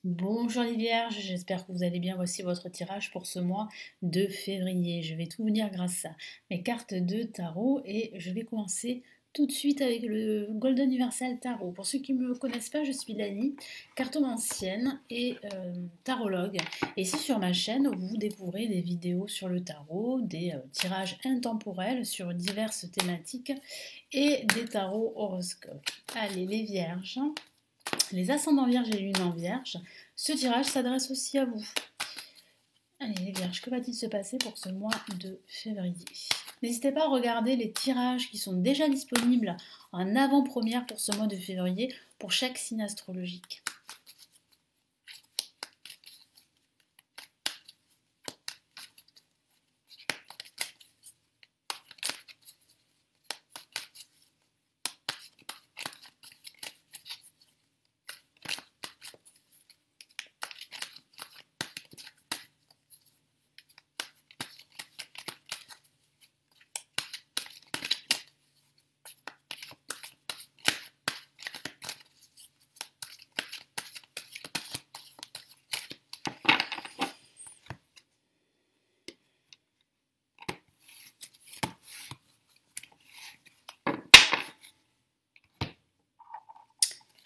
Bonjour les vierges, j'espère que vous allez bien. Voici votre tirage pour ce mois de février. Je vais tout vous dire grâce à mes cartes de tarot et je vais commencer tout de suite avec le Golden Universal Tarot. Pour ceux qui ne me connaissent pas, je suis Lani, cartomancienne et tarologue. Et ici sur ma chaîne, vous découvrez des vidéos sur le tarot, des tirages intemporels sur diverses thématiques et des tarots horoscopes. Allez les vierges, les ascendants vierges et lunes en vierge, ce tirage s'adresse aussi à vous. Allez les vierges, que va-t-il se passer pour ce mois de février? N'hésitez pas à regarder les tirages qui sont déjà disponibles en avant-première pour ce mois de février pour chaque signe astrologique.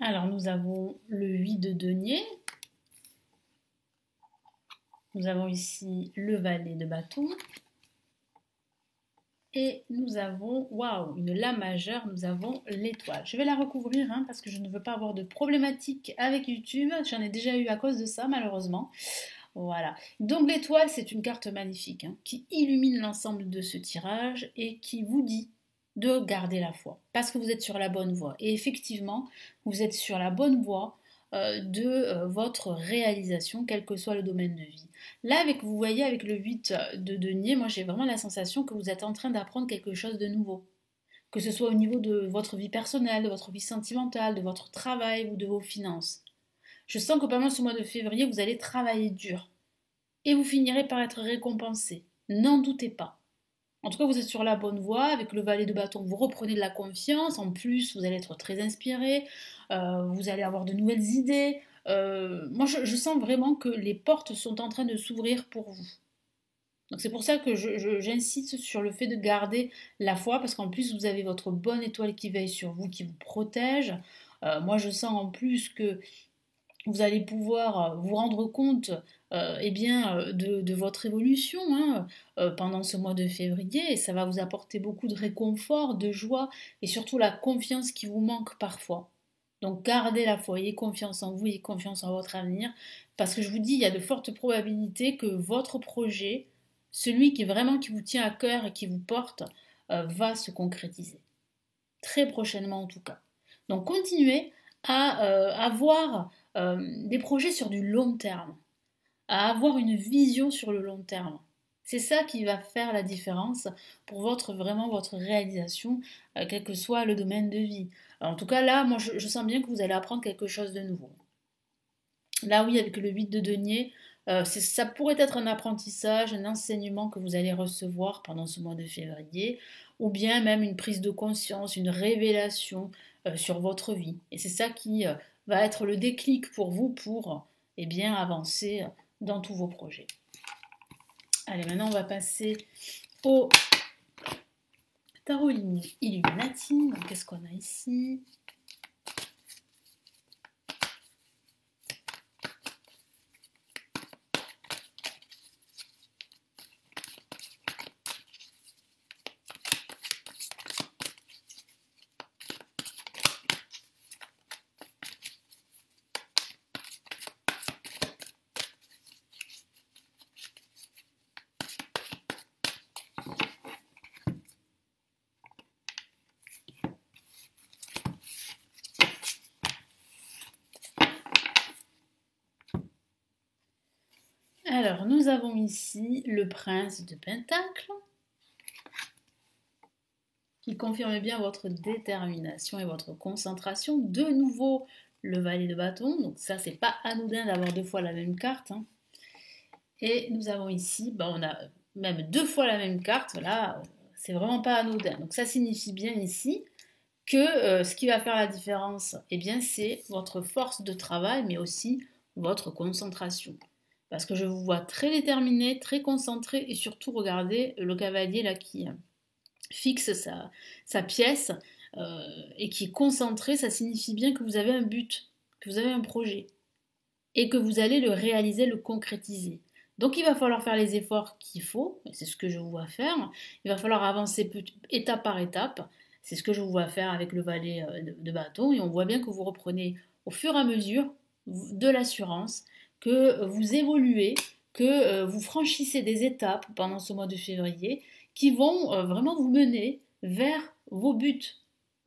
Alors nous avons le 8 de denier, nous avons ici le valet de bâton, et nous avons, waouh, une la majeure, nous avons l'étoile. Je vais la recouvrir parce que je ne veux pas avoir de problématiques avec YouTube, j'en ai déjà eu à cause de ça malheureusement. Voilà, donc l'étoile c'est une carte magnifique qui illumine l'ensemble de ce tirage et qui vous dit de garder la foi parce que vous êtes sur la bonne voie. Et effectivement, vous êtes sur la bonne voie de votre réalisation, quel que soit le domaine de vie. Là, vous voyez, avec le 8 de denier, moi j'ai vraiment la sensation que vous êtes en train d'apprendre quelque chose de nouveau. Que ce soit au niveau de votre vie personnelle, de votre vie sentimentale, de votre travail ou de vos finances. Je sens que pendant ce mois de février, vous allez travailler dur. Et vous finirez par être récompensé. N'en doutez pas. En tout cas, vous êtes sur la bonne voie. Avec le valet de bâton, vous reprenez de la confiance. En plus, vous allez être très inspiré. Vous allez avoir de nouvelles idées. Moi, je sens vraiment que les portes sont en train de s'ouvrir pour vous. Donc c'est pour ça que j'insiste sur le fait de garder la foi, parce qu'en plus, vous avez votre bonne étoile qui veille sur vous, qui vous protège. Moi, je sens en plus que vous allez pouvoir vous rendre compte de votre évolution pendant ce mois de février, et ça va vous apporter beaucoup de réconfort, de joie et surtout la confiance qui vous manque parfois. Donc gardez la foi, ayez confiance en vous, ayez confiance en votre avenir, parce que je vous dis, il y a de fortes probabilités que votre projet, celui qui vraiment qui vous tient à cœur et qui vous porte, va se concrétiser. Très prochainement en tout cas. Donc continuez à avoir des projets sur du long terme, à avoir une vision sur le long terme. C'est ça qui va faire la différence pour vraiment votre réalisation, quel que soit le domaine de vie. Alors, en tout cas, là, moi, je sens bien que vous allez apprendre quelque chose de nouveau. Là, oui, avec le 8 de denier, ça pourrait être un apprentissage, un enseignement que vous allez recevoir pendant ce mois de février, ou bien même une prise de conscience, une révélation sur votre vie. Et c'est ça qui va être le déclic pour vous pour avancer dans tous vos projets. Allez, maintenant on va passer au tarot Illuminati. Qu'est-ce qu'on a ici? Alors, nous avons ici le prince de Pentacle, qui confirme bien votre détermination et votre concentration. De nouveau, le valet de bâton, donc ça, c'est pas anodin d'avoir deux fois la même carte. Et nous avons ici, on a même deux fois la même carte, là, c'est vraiment pas anodin. Donc ça signifie bien ici que ce qui va faire la différence, c'est votre force de travail, mais aussi votre concentration. Parce que je vous vois très déterminé, très concentré et surtout regardez le cavalier là qui fixe sa pièce et qui est concentré, ça signifie bien que vous avez un but, que vous avez un projet et que vous allez le réaliser, le concrétiser. Donc il va falloir faire les efforts qu'il faut, c'est ce que je vous vois faire. Il va falloir avancer étape par étape, c'est ce que je vous vois faire avec le valet de bâton. Et on voit bien que vous reprenez au fur et à mesure de l'assurance, que vous évoluez, que vous franchissez des étapes pendant ce mois de février qui vont vraiment vous mener vers vos buts.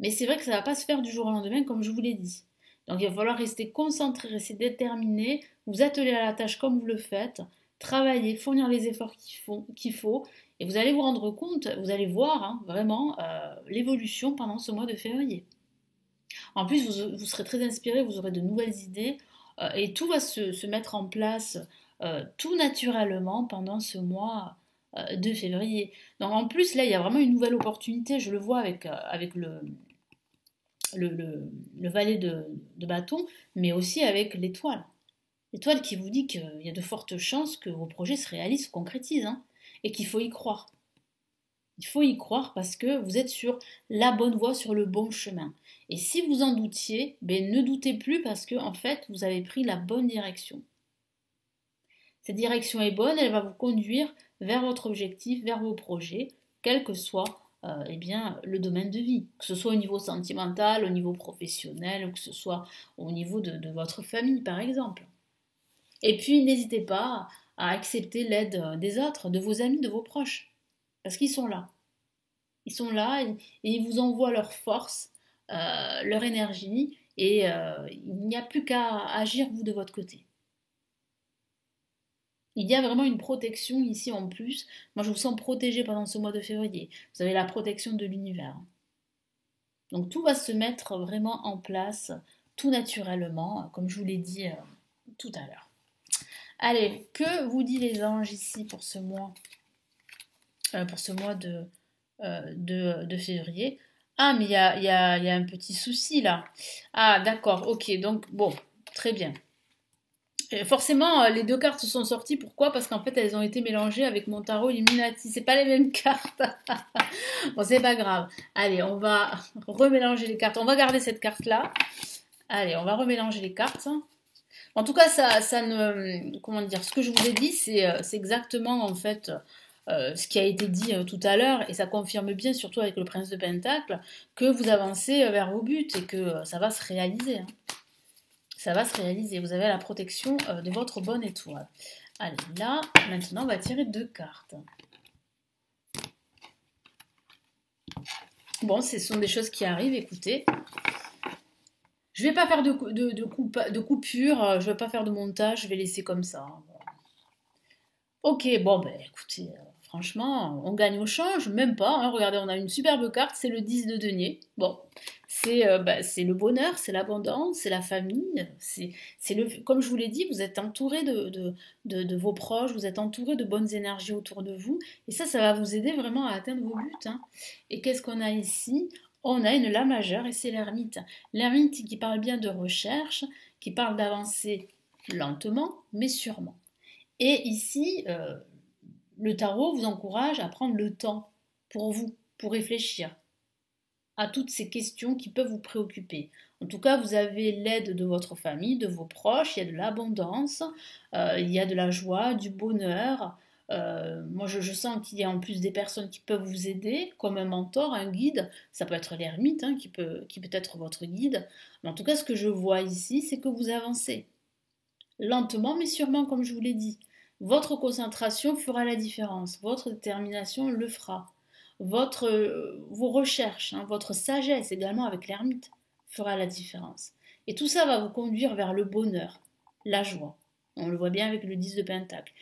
Mais c'est vrai que ça ne va pas se faire du jour au lendemain comme je vous l'ai dit. Donc il va falloir rester concentré, rester déterminé, vous atteler à la tâche comme vous le faites, travailler, fournir les efforts qu'il faut, et vous allez vous rendre compte, vous allez voir hein, vraiment l'évolution pendant ce mois de février. En plus, vous serez très inspiré, vous aurez de nouvelles idées, et tout va se mettre en place tout naturellement pendant ce mois de février. Donc en plus, là, il y a vraiment une nouvelle opportunité, je le vois avec le valet de bâton, mais aussi avec l'étoile. L'étoile qui vous dit qu'il y a de fortes chances que vos projets se réalisent, se concrétisent, hein, et qu'il faut y croire. Il faut y croire parce que vous êtes sur la bonne voie, sur le bon chemin. Et si vous en doutiez, ben ne doutez plus parce que en fait, vous avez pris la bonne direction. Cette direction est bonne, elle va vous conduire vers votre objectif, vers vos projets, quel que soit eh bien, le domaine de vie, que ce soit au niveau sentimental, au niveau professionnel, ou que ce soit au niveau de votre famille, par exemple. Et puis, n'hésitez pas à accepter l'aide des autres, de vos amis, de vos proches, parce qu'ils sont là. Ils sont là et ils vous envoient leur force, leur énergie, et il n'y a plus qu'à agir, vous, de votre côté. Il y a vraiment une protection ici en plus. Moi, je vous sens protégé pendant ce mois de février. Vous avez la protection de l'univers. Donc, tout va se mettre vraiment en place, tout naturellement, comme je vous l'ai dit tout à l'heure. Allez, que vous dit les anges ici pour ce mois de février? Ah, mais il y a un petit souci là. Ah, d'accord, ok, donc bon, très bien. Et forcément, les deux cartes sont sorties. Pourquoi? Parce qu'en fait, elles ont été mélangées avec mon tarot Illuminati. C'est pas les mêmes cartes. Bon, c'est pas grave. Allez, on va remélanger les cartes. On va garder cette carte-là. Allez, on va remélanger les cartes. En tout cas, ça ne, comment dire, ce que je vous ai dit, c'est exactement en fait ce qui a été dit tout à l'heure, et ça confirme bien, surtout avec le Prince de Pentacle, que vous avancez vers vos buts et que ça va se réaliser. Hein. Ça va se réaliser. Vous avez la protection de votre bonne étoile. Allez, là, maintenant, on va tirer deux cartes. Bon, ce sont des choses qui arrivent, écoutez. Je vais pas faire de coupure, je vais pas faire de montage, je vais laisser comme ça. Ok, bon, ben écoutez, franchement, on gagne au change, même pas. Hein, regardez, on a une superbe carte, c'est le 10 de denier. Bon, c'est le bonheur, c'est l'abondance, c'est la famille. Comme je vous l'ai dit, vous êtes entouré de vos proches, vous êtes entouré de bonnes énergies autour de vous. Et ça va vous aider vraiment à atteindre vos buts. Hein. Et qu'est-ce qu'on a ici? On a une La majeure et c'est l'ermite. L'ermite qui parle bien de recherche, qui parle d'avancer lentement, mais sûrement. Et ici, le tarot vous encourage à prendre le temps pour vous, pour réfléchir à toutes ces questions qui peuvent vous préoccuper. En tout cas, vous avez l'aide de votre famille, de vos proches, il y a de l'abondance, il y a de la joie, du bonheur. Moi, je sens qu'il y a en plus des personnes qui peuvent vous aider, comme un mentor, un guide. Ça peut être l'ermite hein, qui peut être votre guide. Mais en tout cas, ce que je vois ici, c'est que vous avancez. Lentement mais sûrement, comme je vous l'ai dit. Votre concentration fera la différence, votre détermination le fera. Vos recherches, hein, votre sagesse également avec l'ermite fera la différence. Et tout ça va vous conduire vers le bonheur, la joie. On le voit bien avec le 10 de Pentacle.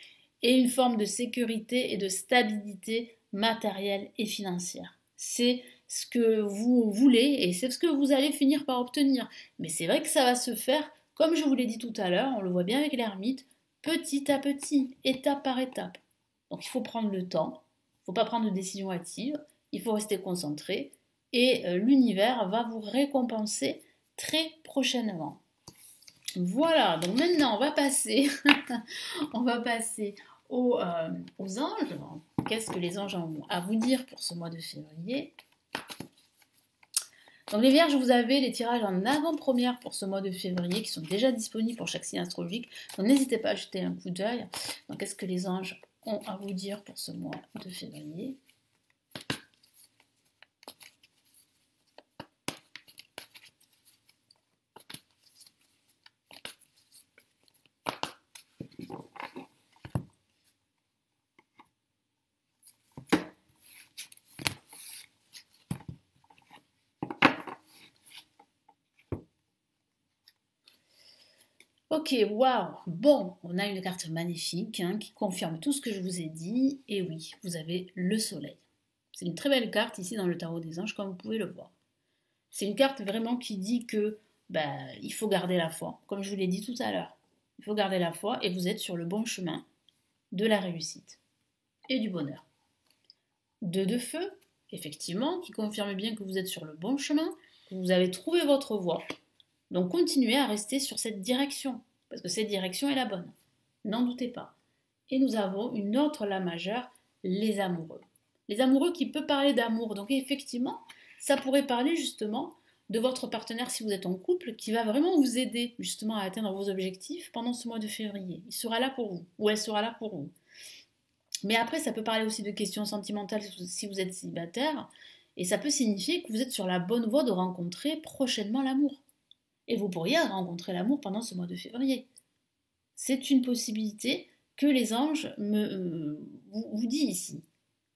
Et une forme de sécurité et de stabilité matérielle et financière. C'est ce que vous voulez et c'est ce que vous allez finir par obtenir. Mais c'est vrai que ça va se faire comme je vous l'ai dit tout à l'heure, on le voit bien avec l'ermite, petit à petit, étape par étape. Donc il faut prendre le temps, il ne faut pas prendre de décision hâtive, il faut rester concentré et l'univers va vous récompenser très prochainement. Voilà, donc maintenant on va passer, on va passer aux anges. Qu'est-ce que les anges ont à vous dire pour ce mois de février? Donc les vierges, vous avez les tirages en avant-première pour ce mois de février qui sont déjà disponibles pour chaque signe astrologique. Donc n'hésitez pas à jeter un coup d'œil. Donc qu'est-ce que les anges ont à vous dire pour ce mois de février? Ok, waouh. Bon, on a une carte magnifique qui confirme tout ce que je vous ai dit. Et oui, vous avez le soleil. C'est une très belle carte ici dans le tarot des anges, comme vous pouvez le voir. C'est une carte vraiment qui dit que il faut garder la foi, comme je vous l'ai dit tout à l'heure. Il faut garder la foi et vous êtes sur le bon chemin de la réussite et du bonheur. 2 de feu, effectivement, qui confirme bien que vous êtes sur le bon chemin, que vous avez trouvé votre voie. Donc continuez à rester sur cette direction, parce que cette direction est la bonne. N'en doutez pas. Et nous avons une autre la majeure, les amoureux. Les amoureux qui peut parler d'amour. Donc effectivement, ça pourrait parler justement de votre partenaire si vous êtes en couple, qui va vraiment vous aider justement à atteindre vos objectifs pendant ce mois de février. Il sera là pour vous, ou elle sera là pour vous. Mais après, ça peut parler aussi de questions sentimentales si vous êtes célibataire, et ça peut signifier que vous êtes sur la bonne voie de rencontrer prochainement l'amour. Et vous pourriez rencontrer l'amour pendant ce mois de février. C'est une possibilité que les anges vous disent ici.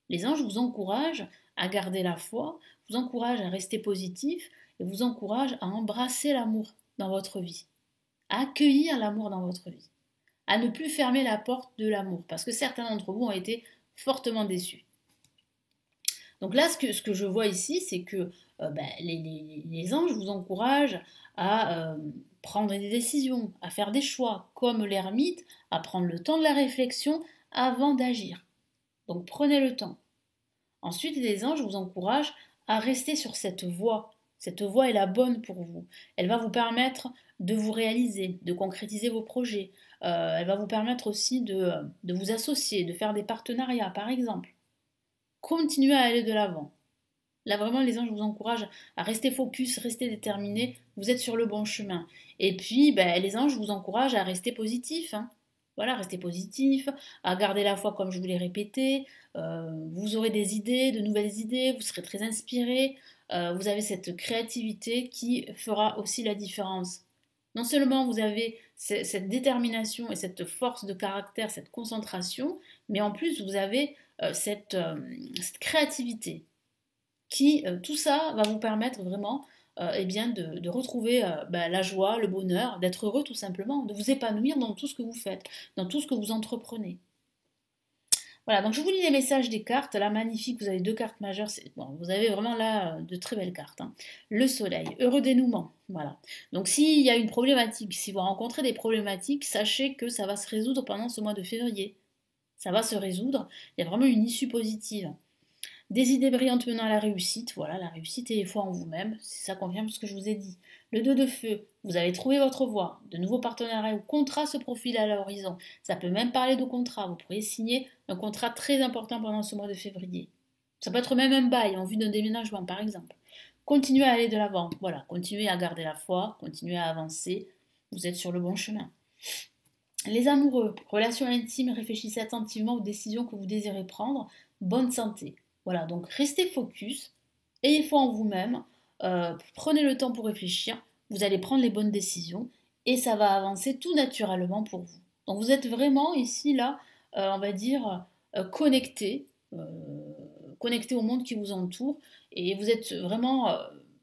Les anges vous encouragent à garder la foi, vous encouragent à rester positif et vous encouragent à embrasser l'amour dans votre vie, à accueillir l'amour dans votre vie, à ne plus fermer la porte de l'amour, parce que certains d'entre vous ont été fortement déçus. Donc là, ce que je vois ici, c'est que les anges vous encouragent à prendre des décisions, à faire des choix, comme l'ermite, à prendre le temps de la réflexion avant d'agir. Donc prenez le temps. Ensuite, les anges vous encouragent à rester sur cette voie. Cette voie est la bonne pour vous. Elle va vous permettre de vous réaliser, de concrétiser vos projets. Elle va vous permettre aussi de vous associer, de faire des partenariats, par exemple. Continuez à aller de l'avant. Là, vraiment, les anges vous encouragent à rester focus, rester déterminé. Vous êtes sur le bon chemin. Et puis, les anges vous encouragent à rester positif. Voilà, rester positif, à garder la foi comme je vous l'ai répété. Vous aurez des idées, de nouvelles idées, vous serez très inspiré. Vous avez cette créativité qui fera aussi la différence. Non seulement vous avez cette détermination et cette force de caractère, cette concentration, mais en plus vous avez cette créativité qui, tout ça va vous permettre vraiment de retrouver la joie, le bonheur, d'être heureux tout simplement, de vous épanouir dans tout ce que vous faites, dans tout ce que vous entreprenez. Voilà, donc je vous lis les messages des cartes. Là, magnifique, vous avez 2 cartes majeures. Bon, vous avez vraiment là de très belles cartes. Le soleil, heureux dénouement. Voilà. Donc s'il y a une problématique, si vous rencontrez des problématiques, sachez que ça va se résoudre pendant ce mois de février. Ça va se résoudre. Il y a vraiment une issue positive. Des idées brillantes menant à la réussite. Voilà, la réussite et foi en vous-même. Ça confirme ce que je vous ai dit. Le 2 de feu, vous avez trouvé votre voie. De nouveaux partenariats ou contrats se profilent à l'horizon. Ça peut même parler de contrat. Vous pourriez signer un contrat très important pendant ce mois de février. Ça peut être même un bail en vue d'un déménagement, par exemple. Continuez à aller de l'avant. Voilà, continuez à garder la foi, continuez à avancer. Vous êtes sur le bon chemin. Les amoureux, relations intimes, réfléchissez attentivement aux décisions que vous désirez prendre. Bonne santé. Voilà, donc restez focus, ayez foi en vous-même, prenez le temps pour réfléchir, vous allez prendre les bonnes décisions et ça va avancer tout naturellement pour vous. Donc vous êtes vraiment ici, là, on va dire, connecté, connecté au monde qui vous entoure et vous êtes vraiment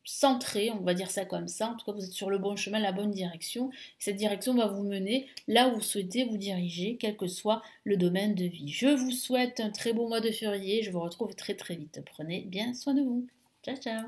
centré, on va dire ça comme ça, en tout cas vous êtes sur le bon chemin, la bonne direction. Cette direction va vous mener là où vous souhaitez vous diriger, quel que soit le domaine de vie. Je vous souhaite un très beau mois de février, je vous retrouve très très vite. Prenez bien soin de vous. Ciao ciao.